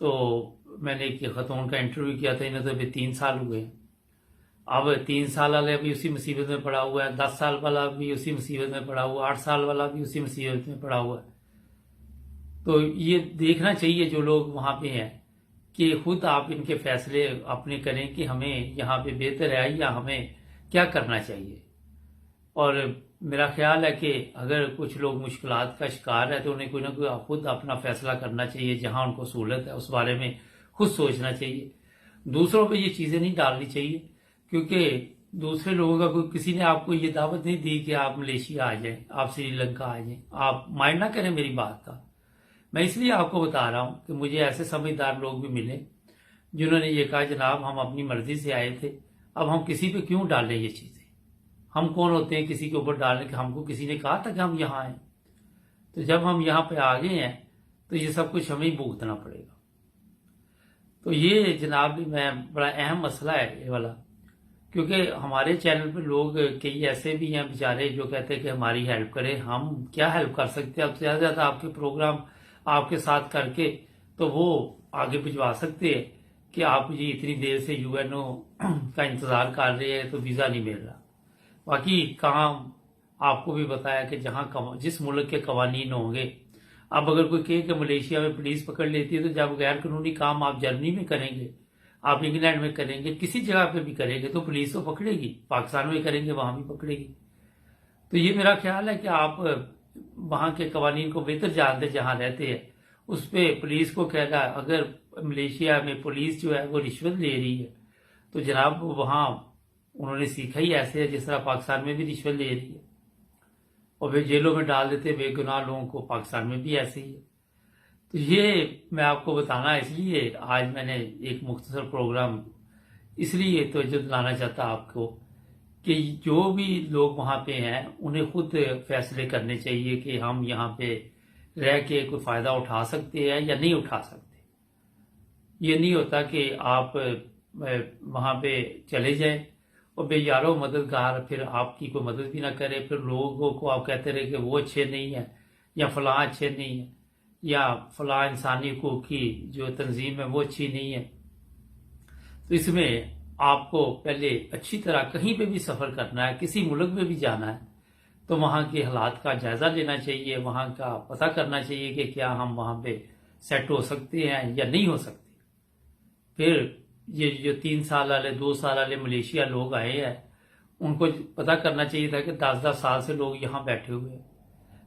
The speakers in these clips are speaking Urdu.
تو میں نے ایک خاتون کا انٹرویو کیا تھا، انہیں تو ابھی 3 سال ہوئے ہیں۔ اب 3 سال والا بھی اسی مصیبت میں پڑا ہوا ہے، 10 سال والا بھی اسی مصیبت میں پڑا ہوا ہے، 8 سال والا بھی اسی مصیبت میں پڑا ہوا ہے۔ تو یہ دیکھنا چاہیے جو لوگ وہاں پہ ہیں کہ خود آپ ان کے فیصلے اپنے کریں کہ ہمیں یہاں پہ بہتر ہے یا ہمیں کیا کرنا چاہیے۔ اور میرا خیال ہے کہ اگر کچھ لوگ مشکلات کا شکار ہے تو انہیں کوئی نہ کوئی خود اپنا فیصلہ کرنا چاہیے، جہاں ان کو سہولت ہے اس بارے میں خود سوچنا چاہیے۔ دوسروں پہ یہ چیزیں نہیں ڈالنی چاہیے، کیونکہ دوسرے لوگوں کا کوئی کسی نے آپ کو یہ دعوت نہیں دی کہ آپ ملیشیا آ جائیں، آپ سری لنکا آ جائیں۔ آپ مائنڈ نہ کریں میری بات کا، میں اس لیے آپ کو بتا رہا ہوں کہ مجھے ایسے سمجھدار لوگ بھی ملے جنہوں نے یہ کہا جناب ہم اپنی مرضی سے آئے تھے، اب ہم کسی پہ کیوں ڈالیں یہ چیزیں، ہم کون ہوتے ہیں کسی کے اوپر ڈالنے کہ ہم کو کسی نے کہا تھا کہ ہم یہاں آئیں۔ تو جب ہم یہاں پہ آ گئے ہیں تو یہ سب کچھ ہمیں ہی بھگتنا پڑے گا۔ تو یہ جناب میں بڑا اہم مسئلہ ہے یہ والا، کیونکہ ہمارے چینل پہ لوگ کئی ایسے بھی ہیں بیچارے جو کہتے ہیں کہ ہماری ہیلپ کریں۔ ہم کیا ہیلپ کر سکتے ہیں؟ اب زیادہ سے زیادہ آپ کے پروگرام آپ کے ساتھ کر کے تو وہ آگے بھجوا سکتے ہیں کہ آپ جی اتنی دیر سے یو این او کا انتظار کر رہے ہیں تو ویزا نہیں مل رہا۔ باقی کام آپ کو بھی بتایا کہ جہاں جس ملک کے قوانین ہوں گے، اب اگر کوئی کہے کہ ملیشیا میں پولیس پکڑ لیتی ہے تو جب غیر قانونی کام آپ جرمنی میں کریں گے، آپ انگلینڈ میں کریں گے، کسی جگہ پہ بھی کریں گے تو پولیس تو پکڑے گی، پاکستان میں کریں گے وہاں بھی پکڑے گی۔ تو یہ میرا خیال ہے کہ آپ وہاں کے قوانین کو بہتر جانتے جہاں رہتے ہیں، اس پہ پولیس کو کہنا اگر ملیشیا میں پولیس جو ہے وہ رشوت لے رہی ہے تو جناب وہاں انہوں نے سیکھا ہی ایسے ہے جس طرح پاکستان میں بھی رشوت لے رہی ہے، اور پھر جیلوں میں ڈال دیتے بے گناہ لوگوں کو، پاکستان میں بھی ایسے ہی ہے۔ تو یہ میں آپ کو بتانا اس لیے آج میں نے ایک مختصر پروگرام اس لیے توجہ دلانا چاہتا آپ کو کہ جو بھی لوگ وہاں پہ ہیں انہیں خود فیصلے کرنے چاہیے کہ ہم یہاں پہ رہ کے کوئی فائدہ اٹھا سکتے ہیں یا نہیں اٹھا سکتے۔ یہ نہیں ہوتا کہ آپ وہاں پہ چلے جائیں اور بے یارو مددگار پھر آپ کی کوئی مدد بھی نہ کرے، پھر لوگوں کو آپ کہتے رہے کہ وہ اچھے نہیں ہیں یا فلاں اچھے نہیں ہیں یا فلاں انسانی حقوق کی جو تنظیم ہے وہ اچھی نہیں ہے۔ تو اس میں آپ کو پہلے اچھی طرح کہیں پہ بھی سفر کرنا ہے، کسی ملک میں بھی جانا ہے تو وہاں کے حالات کا جائزہ لینا چاہیے، وہاں کا پتہ کرنا چاہیے کہ کیا ہم وہاں پہ سیٹ ہو سکتے ہیں یا نہیں ہو سکتے۔ پھر یہ جو 3 سال والے 2 سال والے ملیشیا لوگ آئے ہیں ان کو پتہ کرنا چاہیے تھا کہ 10 سال سے لوگ یہاں بیٹھے ہوئے ہیں۔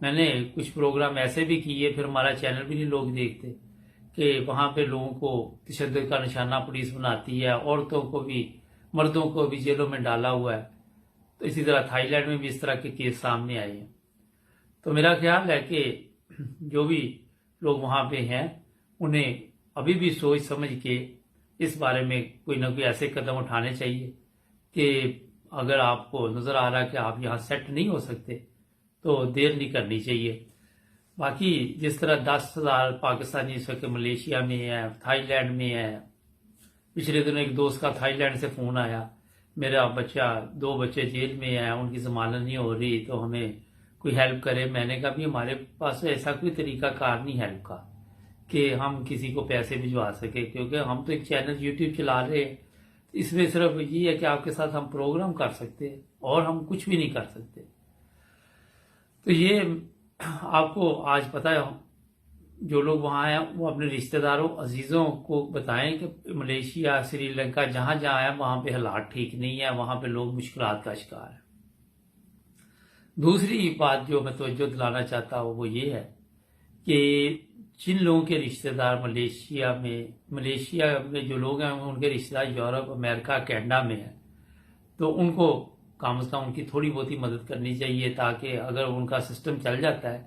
میں نے کچھ پروگرام ایسے بھی کیے، پھر ہمارا چینل بھی نہیں لوگ دیکھتے کہ وہاں پہ لوگوں کو تشدد کا نشانہ پولیس بناتی ہے، عورتوں کو بھی مردوں کو بھی جیلوں میں ڈالا ہوا ہے۔ تو اسی طرح تھائی لینڈ میں بھی اس طرح کے کیس سامنے آئے ہیں۔ تو میرا خیال ہے کہ جو بھی لوگ وہاں پہ ہیں انہیں ابھی بھی سوچ سمجھ کے اس بارے میں کوئی نہ کوئی ایسے قدم اٹھانے چاہیے کہ اگر آپ کو نظر آ رہا کہ آپ یہاں سیٹ نہیں ہو سکتے تو دیر نہیں کرنی چاہیے۔ باقی جس طرح 10,000 پاکستانی اس وقت ملیشیا میں ہے، تھائی لینڈ میں ہے۔ پچھلے دنوں ایک دوست کا تھائی لینڈ سے فون آیا، میرا بچہ 2 بچے جیل میں ہیں، ان کی ضمانت نہیں ہو رہی تو ہمیں کوئی ہیلپ کرے۔ میں نے کہا بھی ہمارے پاس ایسا کوئی طریقہ کار نہیں ہیلپ کا کہ ہم کسی کو پیسے بھجوا سکے، کیونکہ ہم تو ایک چینل یوٹیوب چلا رہے ہیں، اس میں صرف یہ ہے کہ آپ کے ساتھ ہم پروگرام کر سکتے ہیں اور ہم کچھ بھی نہیں کر سکتے۔ تو یہ آپ کو آج پتہ ہے، جو لوگ وہاں ہیں وہ اپنے رشتہ داروں عزیزوں کو بتائیں کہ ملیشیا سری لنکا جہاں جہاں ہے وہاں پہ حالات ٹھیک نہیں ہے، وہاں پہ لوگ مشکلات کا شکار ہیں۔ دوسری بات جو میں توجہ دلانا چاہتا ہوں وہ یہ ہے کہ جن لوگوں کے رشتہ دار ملیشیا میں جو لوگ ہیں ان کے رشتہ دار یورپ، امریکہ، کینیڈا میں ہیں تو ان کو کم از کم ان کی تھوڑی بہت ہی مدد کرنی چاہیے، تاکہ اگر ان کا سسٹم چل جاتا ہے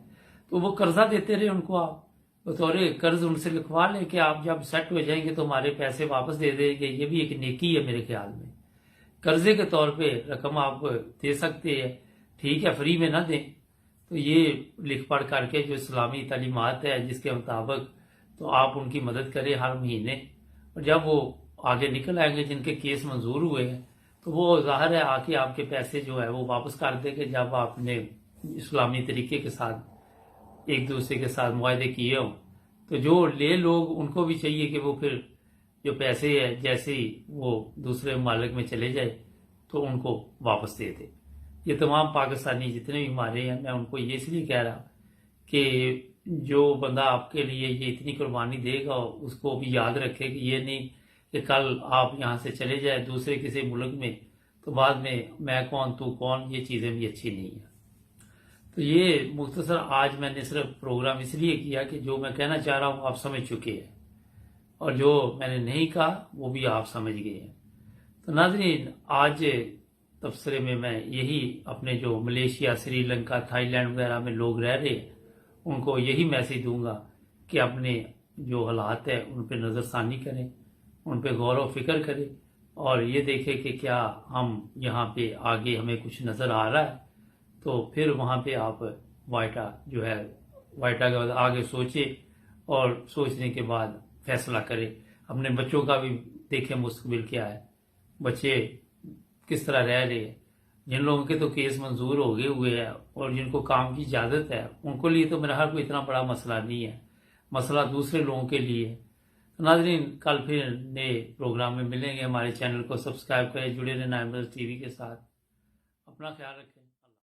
تو وہ قرضہ دیتے رہے ان کو، آپ بطور قرض ان سے لکھوا لیں کہ آپ جب سیٹ ہو جائیں گے تو ہمارے پیسے واپس دے دیں گے۔ یہ بھی ایک نیکی ہے میرے خیال میں، قرضے کے طور پہ رقم آپ دے سکتے ہیں، ٹھیک ہے فری میں نہ دیں۔ تو یہ لکھ پڑھ کر کے جو اسلامی تعلیمات ہے جس کے مطابق تو آپ ان کی مدد کریں ہر مہینے، اور جب وہ آگے نکل آئیں گے جن کے کیس منظور ہوئے ہیں تو وہ ظاہر ہے آ کے آپ کے پیسے جو ہے وہ واپس کر دیں گے، جب آپ نے اسلامی طریقے کے ساتھ ایک دوسرے کے ساتھ معاہدے کیے ہوں تو جو لے لوگ ان کو بھی چاہیے کہ وہ پھر جو پیسے ہے جیسے ہی وہ دوسرے ممالک میں چلے جائے تو ان کو واپس دے دے۔ یہ تمام پاکستانی جتنے بھی ہمارے ہیں، میں ان کو یہ اس لیے کہہ رہا کہ جو بندہ آپ کے لیے یہ اتنی قربانی دے گا اس کو بھی یاد رکھے کہ یہ نہیں کہ کل آپ یہاں سے چلے جائیں دوسرے کسی ملک میں تو بعد میں کون تو کون، یہ چیزیں بھی اچھی نہیں ہیں۔ تو یہ مختصر آج میں نے صرف پروگرام اس لیے کیا کہ جو میں کہنا چاہ رہا ہوں آپ سمجھ چکے ہیں، اور جو میں نے نہیں کہا وہ بھی آپ سمجھ گئے ہیں۔ تو ناظرین، آج تبصرے میں یہی اپنے جو Malaysia, Sri Lanka, Thai land وغیرہ میں لوگ رہ رہے ہیں ان کو یہی میسج دوں گا کہ اپنے جو حالات ہیں ان پہ نظر ثانی کریں، ان پہ غور و فکر کریں، اور یہ دیکھیں کہ کیا ہم یہاں پہ آگے ہمیں کچھ نظر آ رہا ہے تو پھر وہاں پہ آپ وائٹا جو ہے وائٹا کے بعد آگے سوچیں، اور سوچنے کے بعد فیصلہ کریں۔ اپنے بچوں کا بھی دیکھیں مستقبل کیا ہے، بچے کس طرح رہ رہے ہیں۔ جن لوگوں کے تو کیس منظور ہو گئے ہوئے ہیں اور جن کو کام کی اجازت ہے ان کو لیے تو میرا حال کوئی اتنا بڑا مسئلہ نہیں ہے، مسئلہ دوسرے لوگوں کے لیے ہے۔ تو ناظرین، کل پھر نئے پروگرام میں ملیں گے۔ ہمارے چینل کو سبسکرائب کریں، جڑے رہیں نائمبرز ٹی وی کے ساتھ۔ اپنا خیال رکھیں۔